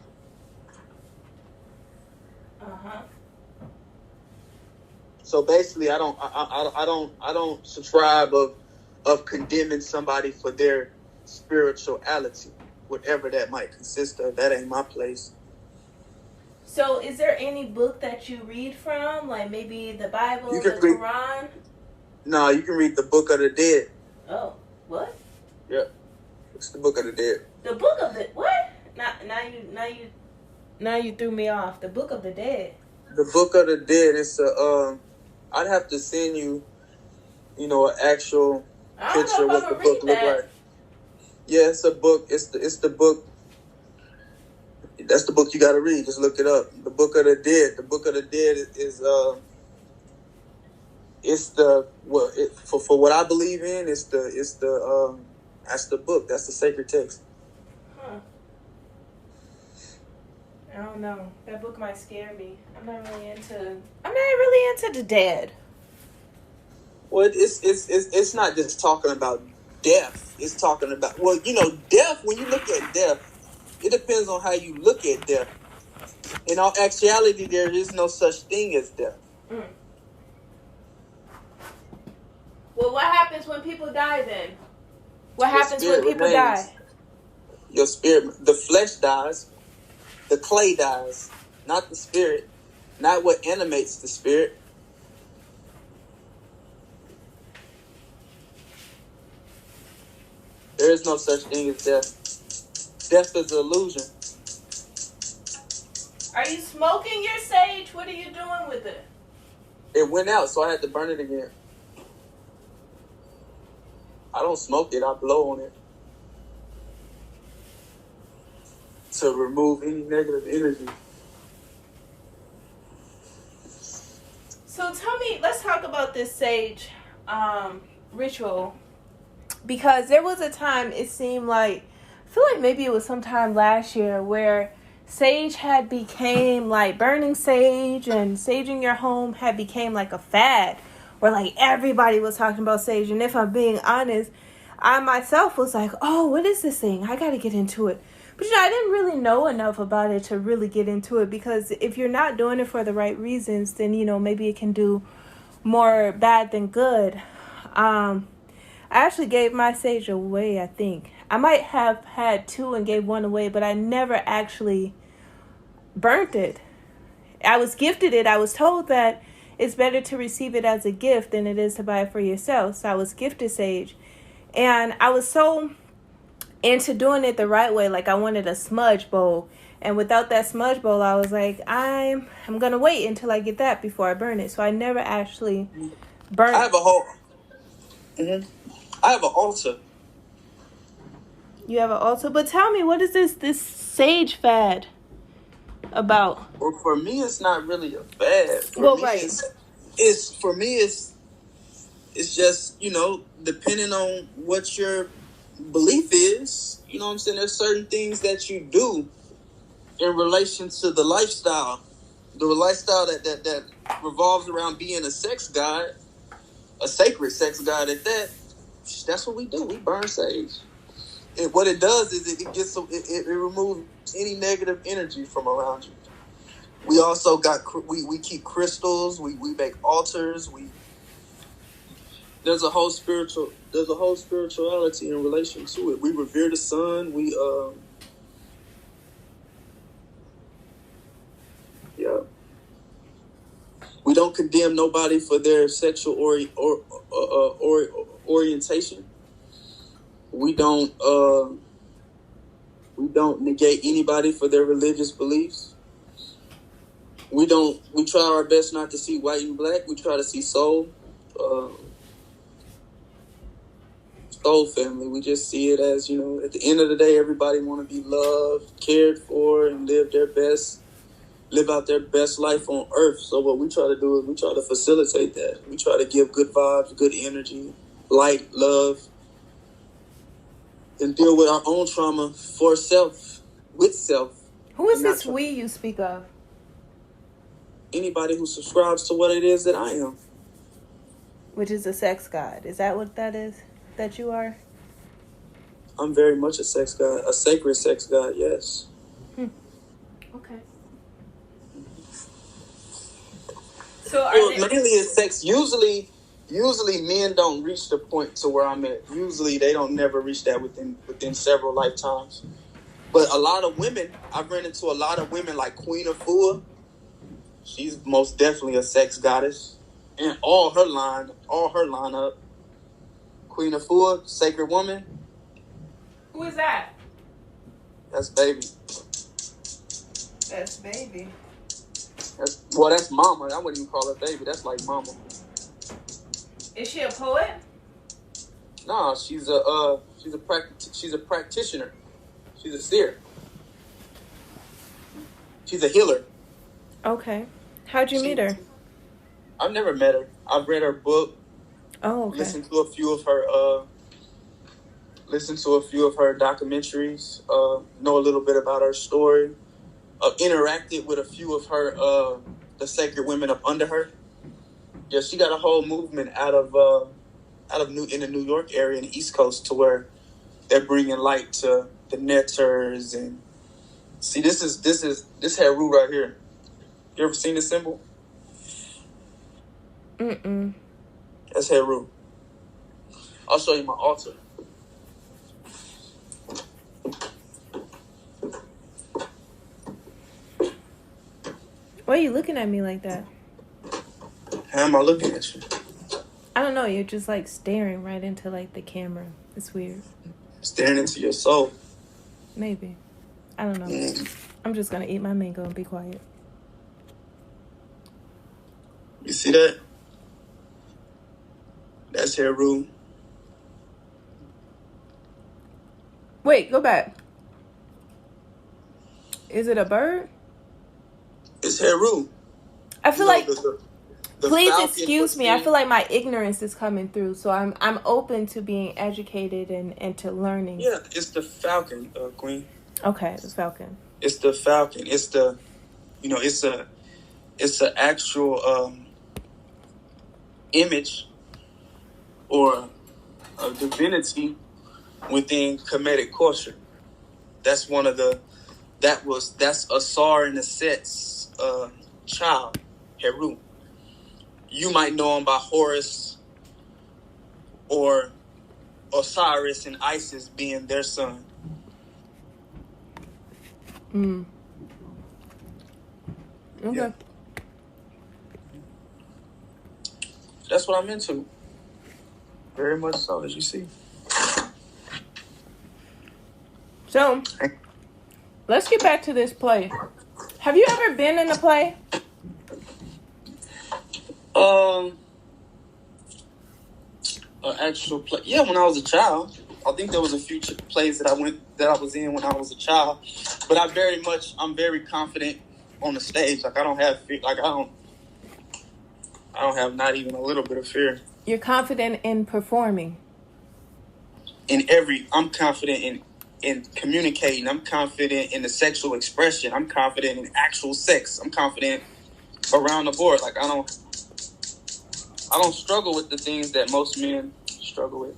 So basically, I don't subscribe of condemning somebody for their spirituality, whatever that might consist of. That ain't my place. So, is there any book that you read from, like maybe the Bible, the Quran? No, you can read the Book of the Dead. Oh, what? Yeah, it's the Book of the Dead. The Book of the what? Now you threw me off. The Book of the Dead. The Book of the Dead is I'd have to send you, an actual picture of what the book looked like. Yeah, it's a book. It's the book. That's the book you got to read. Just look it up. The Book of the Dead. The Book of the Dead is it's the for what I believe in. It's the that's the book. That's the sacred text. Huh. I don't know. That book might scare me. I'm not really into the dead. Well, it's not just talking about death. It's talking about, well, death. When you look at death, it depends on how you look at death. In all actuality, there is no such thing as death. Mm. Well, what happens when people die then? What happens when people die? Your spirit, the flesh dies, the clay dies, not the spirit, not what animates the spirit. There is no such thing as death. Death is an illusion. Are you smoking your sage? What are you doing with it? It went out, so I had to burn it again. I don't smoke it, I blow on it to remove any negative energy. So tell me, let's talk about this sage ritual. Because there was a time, it seemed like, I feel like maybe it was sometime last year, where sage had became like burning sage and saging your home had became like a fad. Where like everybody was talking about sage. And if I'm being honest, I myself was like, oh, what is this thing? I got to get into it. But I didn't really know enough about it to really get into it. Because if you're not doing it for the right reasons, then, maybe it can do more bad than good. I actually gave my sage away, I think. I might have had 2 and gave 1 away, but I never actually burnt it. I was gifted it. I was told that it's better to receive it as a gift than it is to buy it for yourself. So I was gifted sage. And I was so into doing it the right way. Like I wanted a smudge bowl. And without that smudge bowl, I was like, I'm going to wait until I get that before I burn it. So I never actually burned it. I have an altar. You have an altar? But tell me, what is this sage fad about? Well, for me, it's not really a fad. It's just, depending on what your belief is, you know what I'm saying? There's certain things that you do in relation to the lifestyle. The lifestyle that revolves around being a sex god, a sacred sex god at that. That's what we do. We burn sage. And what it does is it removes any negative energy from around you. We also we keep crystals. We make altars. There's a whole spirituality in relation to it. We revere the sun. We don't condemn nobody for their sexual orientation. We don't negate anybody for their religious beliefs. We try our best not to see white and black. We try to see soul family. We just see it as, at the end of the day, everybody want to be loved, cared for, and live out their best life on earth. So what we try to do is we try to facilitate that. We try to give good vibes, good energy, light, love, and deal with our own trauma for self, with self. Who is this we you speak of? Anybody who subscribes to what it is that I am. Which is a sex god. Is that what that is? That you are? I'm very much a sex god, a sacred sex god, yes. Okay. So mainly it's sex. Usually men don't reach the point to where I'm at. Usually they don't never reach that within several lifetimes. But a lot of women, I've run into a lot of women like Queen Afua. She's most definitely a sex goddess. And all her lineup. Queen Afua, sacred woman. Who is that? That's baby. That's baby. That's mama. I wouldn't even call her baby. That's like mama. Is she a poet? Nah, she's a practitioner. She's a seer. She's a healer. Okay. How'd you meet her? I've never met her. I've read her book. Oh, okay. Listened to a few of her documentaries. Know a little bit about her story. interacted with a few of her the sacred women up under her. Yeah, she got a whole movement out of in the New York area and the East Coast to where they're bringing light to the netters. And see, this Heru right here. You ever seen this symbol? Mm-mm. That's Heru. I'll show you my altar. Why are you looking at me like that? How am I looking at you? I don't know. You're just like staring right into like the camera. It's weird. Staring into your soul. Maybe. I don't know. I'm just gonna eat my mango and be quiet. You see that? That's Heru. Wait, go back. Is it a bird? It's Heru. I feel like. The Please falcon excuse me. I feel like my ignorance is coming through, so I'm open to being educated and to learning. Yeah, it's the falcon, Queen. Okay, the falcon. It's the falcon. It's the, it's an actual image or a divinity within Kemetic culture. That's one of the, that's Asar and Aset's child, Heru. You might know him by Horus or Osiris and Isis being their son. Okay. Yeah. That's what I'm into. Very much so, as you see. So, let's get back to this play. Have you ever been in a play? An actual play. Yeah, when I was a child. I think there was a few plays that I was in when I was a child. But I'm very confident on the stage. Like I don't have not even a little bit of fear. You're confident in performing. I'm confident in communicating. I'm confident in the sexual expression. I'm confident in actual sex. I'm confident around the board. Like I don't struggle with the things that most men struggle with.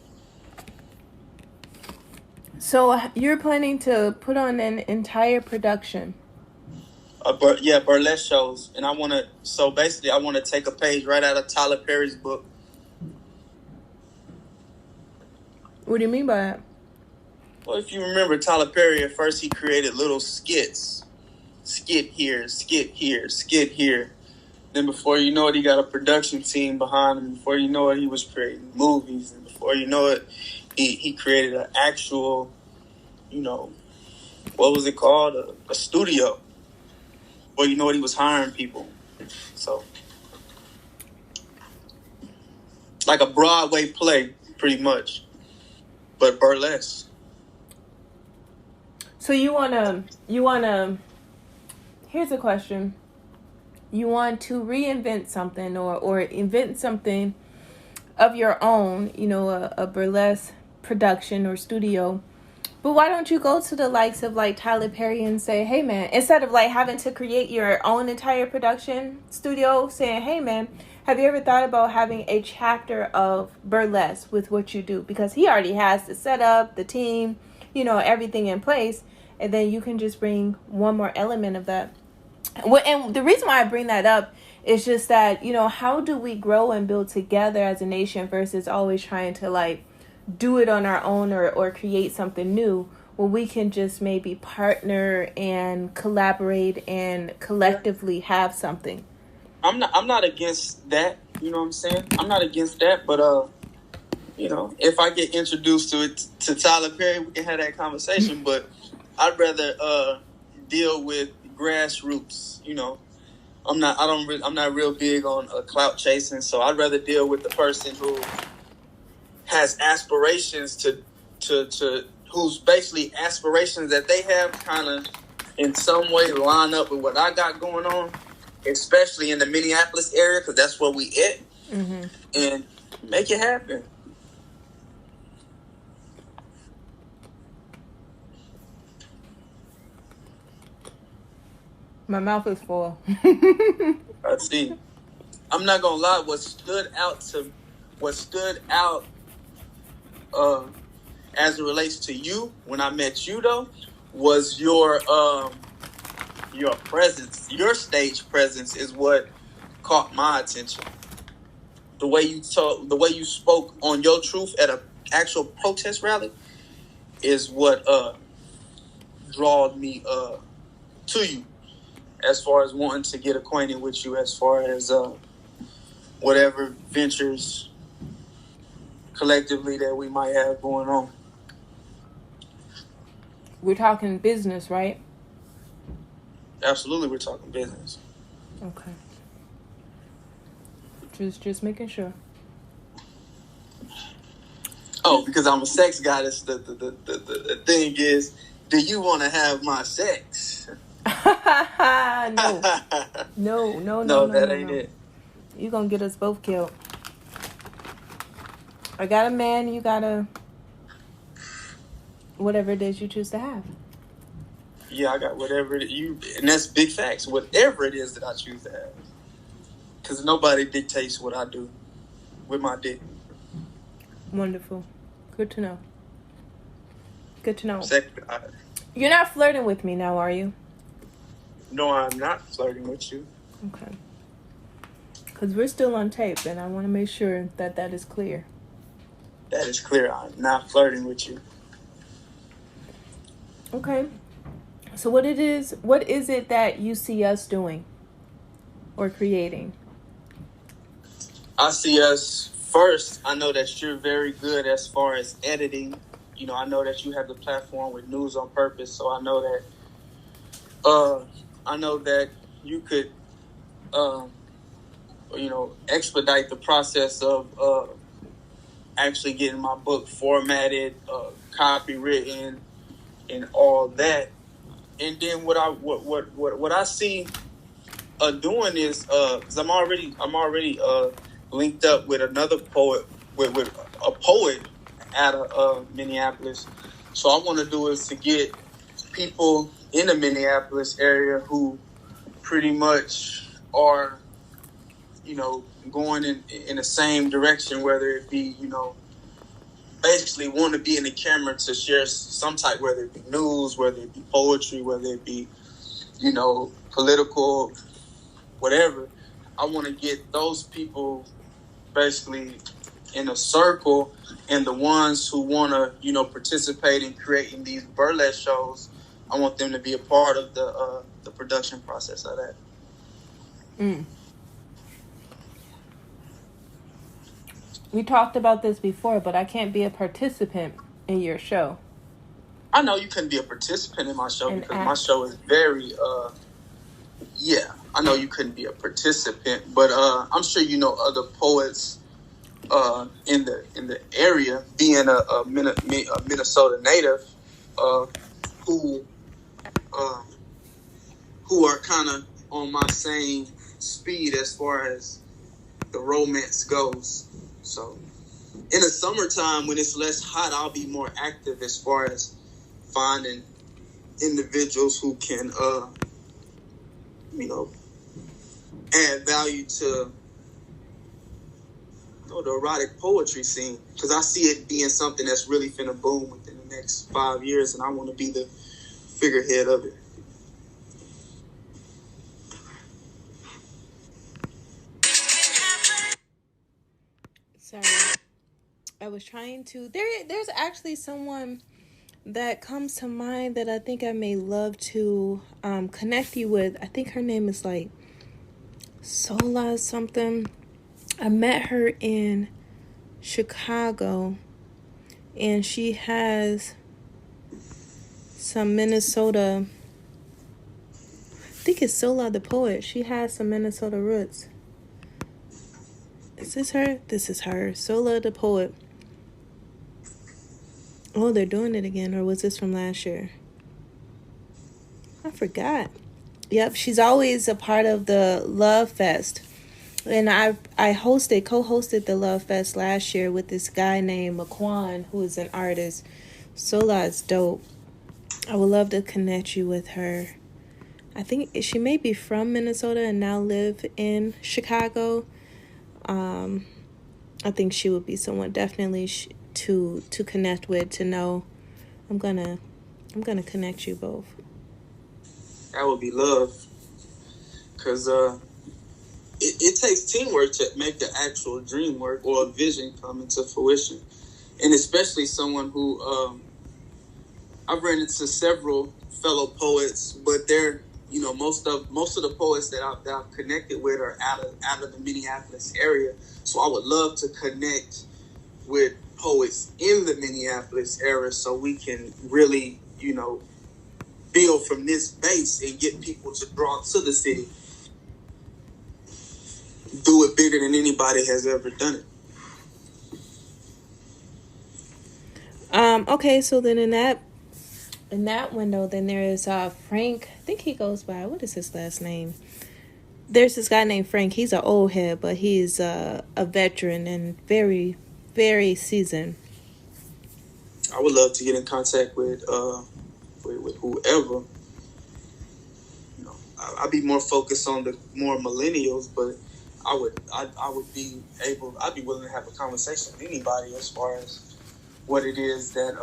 So you're planning to put on an entire production? Burlesque shows, and I want to take a page right out of Tyler Perry's book. What do you mean by that? Well, if you remember Tyler Perry, at first he created little skits. Skit here, skit here, skit here. Then before you know it, he got a production team behind him. Before you know it, he was creating movies. And before you know it, he created an actual, what was it called? A studio. Before you know it, he was hiring people. So, like a Broadway play, pretty much. But burlesque. So you wanna, here's a question. You want to reinvent something or invent something of your own, a burlesque production or studio. But why don't you go to the likes of like Tyler Perry and say, hey man, instead of like having to create your own entire production studio, saying, hey man, have you ever thought about having a chapter of burlesque with what you do? Because he already has the setup, the team, everything in place. And then you can just bring one more element of that. And the reason why I bring that up is just that, how do we grow and build together as a nation versus always trying to like do it on our own or create something new? Well, we can just maybe partner and collaborate and collectively have something. I'm not against that. You know what I'm saying? I'm not against that, but if I get introduced to Tyler Perry, we can have that conversation. But I'd rather deal with grassroots. I'm not real big on clout chasing, so I'd rather deal with the person who has aspirations to whose basically aspirations that they have kind of in some way line up with what I got going on, especially in the Minneapolis area, because that's where we at, and make it happen. My mouth is full. I see. I'm not gonna lie. What stood out as it relates to you when I met you though was your presence. Your stage presence is what caught my attention. The way you talk, the way you spoke on your truth at an actual protest rally is what drawed me to you, as far as wanting to get acquainted with you, as far as whatever ventures collectively that we might have going on. We're talking business, right? Absolutely, we're talking business. Okay. Just making sure. Oh, because I'm a sex goddess. The thing is, do you want to have my sex? No. No, that ain't it. You're going to get us both killed. I got a man, you got a... whatever it is you choose to have. Yeah, I got whatever and that's big facts. Whatever it is that I choose to have. Because nobody dictates what I do with my dick. Wonderful. Good to know. Good to know. Second, You're not flirting with me now, are you? No, I'm not flirting with you. Okay. Because we're still on tape, and I want to make sure that that is clear. That is clear. I'm not flirting with you. Okay. So what is it that you see us doing or creating? I see us, first, I know that you're very good as far as editing. You know, I know that you have the platform with News on Purpose, so I know that you could expedite the process of actually getting my book formatted, copywritten, and all that. And then what I see doing is because I'm already linked up with another poet, with a poet out of Minneapolis. So I want to do is to get people in the Minneapolis area who pretty much are, going in the same direction, whether it be, basically want to be in the camera to share some type, whether it be news, whether it be poetry, whether it be, political, whatever. I want to get those people basically in a circle, and the ones who want to, participate in creating these burlesque shows, I want them to be a part of the production process of that. We talked about this before, but I can't be a participant in your show. I know you couldn't be a participant in my show because my show is very, I know you couldn't be a participant, but I'm sure you know other poets in the area, being a Minnesota native, who are kind of on my same speed as far as the romance goes. So in the summertime, when it's less hot, I'll be more active as far as finding individuals who can, add value to the erotic poetry scene. Because I see it being something that's really finna boom within the next 5 years, and I want to be the figurehead of it. Sorry. I was trying to... There's actually someone that comes to mind that I think I may love to connect you with. I think her name is like Sola something. I met her in Chicago, and she has some Minnesota... I think it's Sola the poet. She has some Minnesota roots. Is this her? This is her. Sola the poet. Oh, they're doing it again. Or was this from last year? I forgot. Yep, she's always a part of the Love Fest. And I co-hosted the Love Fest last year with this guy named McQuan, who is an artist. Sola is dope. I would love to connect you with her. I think she may be from Minnesota and now live in Chicago. I think she would be someone definitely to connect with, to know. I'm gonna connect you both. That would be love, because it takes teamwork to make the actual dream work or a vision come into fruition, and especially someone who I've ran into several fellow poets, but they're, you know, most of the poets that I've connected with are out of the Minneapolis area. So I would love to connect with poets in the Minneapolis area so we can really, you know, build from this base and get people to draw to the city. Do it bigger than anybody has ever done it. Okay, so then in that window, then there is Frank. I think he goes by, what is his last name? There's this guy named Frank. He's an old head, but he's a veteran and very, very seasoned. I would love to get in contact with whoever. You know, I'd be more focused on the more millennials, but I'd be willing to have a conversation with anybody as far as what it is that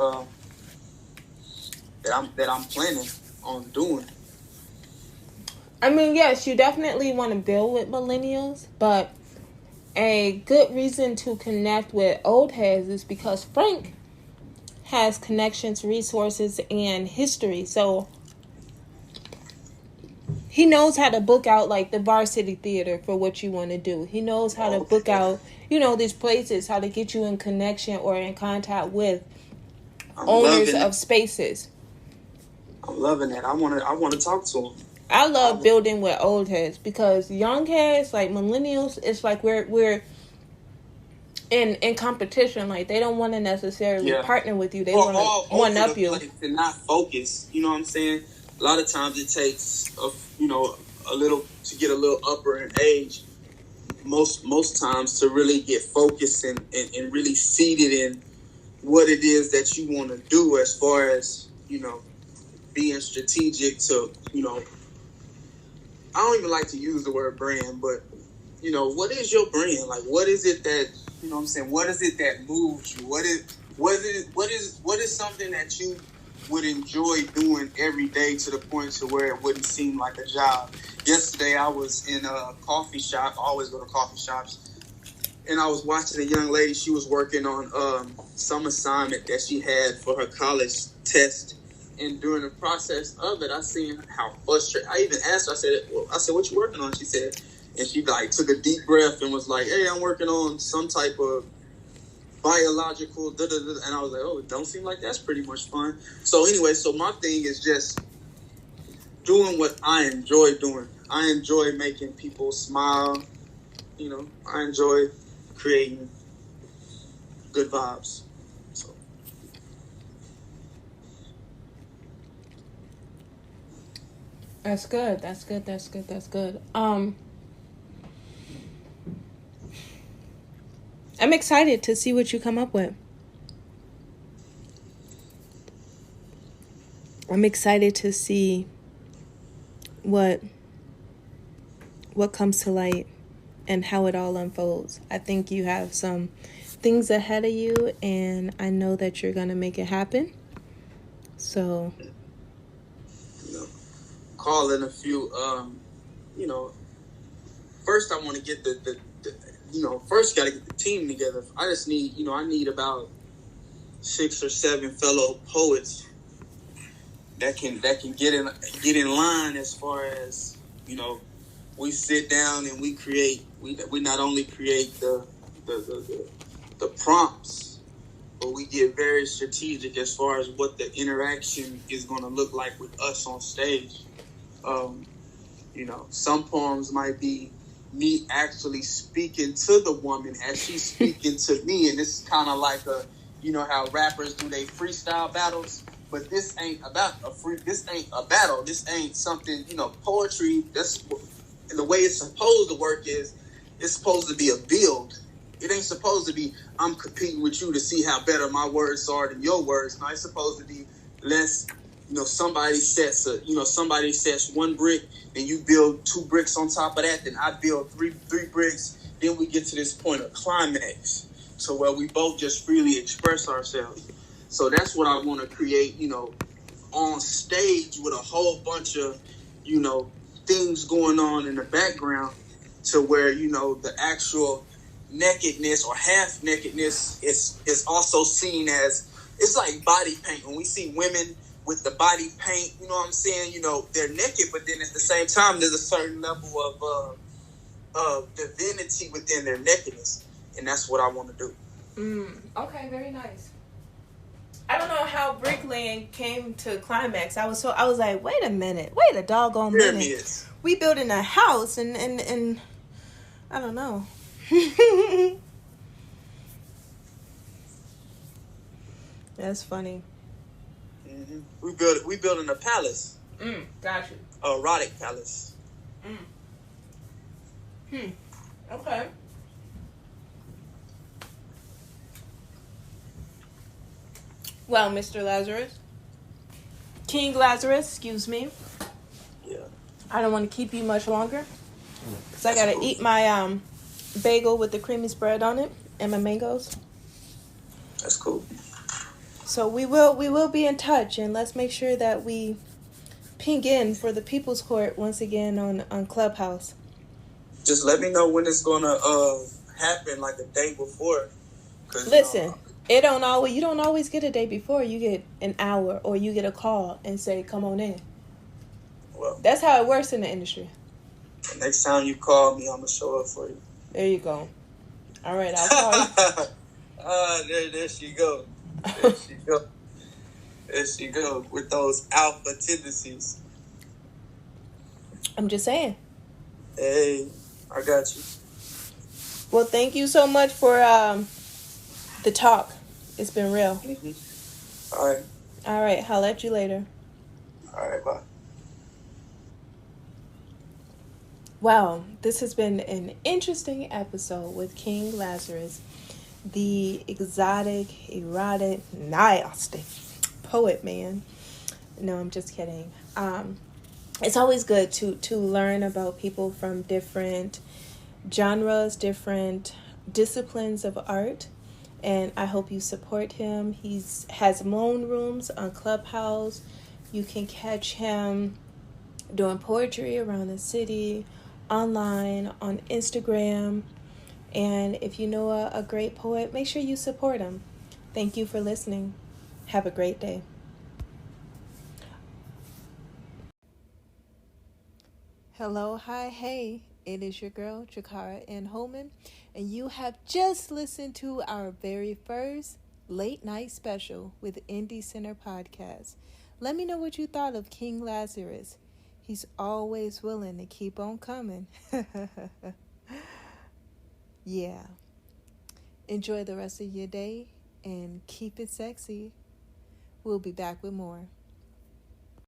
I'm planning on doing. I mean, yes, you definitely want to build with millennials, but a good reason to connect with old heads is because Frank has connections, resources, and history. So he knows how to book out like the Varsity Theater for what you want to do. He knows how to book out, you know, these places, how to get you in connection or in contact with owners of spaces. I'm loving that. I want to talk to him. I love building with old heads because young heads, like millennials, it's like we're in competition. Like they don't want to necessarily partner with you. They want to one up you. To not focus. You know what I'm saying? A lot of times it takes a little to get a little upper in age. Most times to really get focused and really seated in what it is that you want to do as far as, you know, being strategic to, you know, I don't even like to use the word brand, but, you know, what is your brand? Like, what is it that, you know what I'm saying? What is it that moves you? What is something that you would enjoy doing every day to the point to where it wouldn't seem like a job? Yesterday, I was in a coffee shop. I always go to coffee shops. And I was watching a young lady. She was working on some assignment that she had for her college test. And during the process of it, I seen how frustrated. I even asked her. I said, "What you working on?" She said, and she like took a deep breath and was like, "Hey, I'm working on some type of biological." And I was like, "Oh, it don't seem like that's pretty much fun." So anyway, so my thing is just doing what I enjoy doing. I enjoy making people smile. You know, I enjoy creating good vibes. That's good. I'm excited to see what you come up with. I'm excited to see what comes to light and how it all unfolds. I think you have some things ahead of you, and I know that you're going to make it happen. So... calling a few, first I want to get first got to get the team together. I just need, I need about 6 or 7 fellow poets that can get in line as far as, we sit down and we create, we not only create the prompts, but we get very strategic as far as what the interaction is going to look like with us on stage. Some poems might be me actually speaking to the woman as she's speaking to me, and this is kind of like how rappers do they freestyle battles, but this ain't about this ain't a battle. This ain't something, poetry. That's the way it's supposed to work. It's supposed to be a build. It ain't supposed to be I'm competing with you to see how better my words are than your words. No, it's supposed to be let's somebody sets one brick, and you build 2 bricks on top of that, then I build three bricks, then we get to this point of climax, so where we both just freely express ourselves. So that's what I want to create, on stage, with a whole bunch of, things going on in the background, to where, the actual nakedness or half nakedness is also seen as, it's like body paint. When we see women with the body paint, you know what I'm saying? They're naked, but then at the same time, there's a certain level of divinity within their nakedness, and that's what I want to do. Okay, very nice. I don't know how bricklaying came to climax. I was like, wait a doggone minute. Pyramids. We building a house and I don't know. That's funny. Mm-hmm. We building a palace. Gotcha. A erotic palace. Okay. Well, Mr. Lazarus. King Lazarus, excuse me. Yeah. I don't want to keep you much longer, because I got to eat my bagel with the creamy spread on it and my mangoes. That's cool. So we will be in touch, and let's make sure that we ping in for the People's Court once again on Clubhouse. Just let me know when it's gonna happen, like the day before. Listen, you don't always get a day before. You get an hour, or you get a call and say, "Come on in." Well, that's how it works in the industry. Next time you call me, I'm gonna show up for you. There you go. All right, I'll call you. There she go. There she go with those alpha tendencies. I'm just saying. Hey, I got you. Well, thank you so much for the talk. It's been real. Mm-hmm. All right. I'll let you later. All right, bye. Wow, this has been an interesting episode with King Lazarus, the exotic, erotic, nasty poet man. No, I'm just kidding. It's always good to learn about people from different genres, different disciplines of art, and I hope you support him. He has moan rooms on Clubhouse. You can catch him doing poetry around the city, online, on Instagram. And if you know a great poet, make sure you support him. Thank you for listening. Have a great day. Hello, hi, hey. It is your girl, Jakara N. Holman, and you have just listened to our very first late night special with Indie Center Podcast. Let me know what you thought of King Lazarus. He's always willing to keep on coming. Yeah. Enjoy the rest of your day and keep it sexy. We'll be back with more.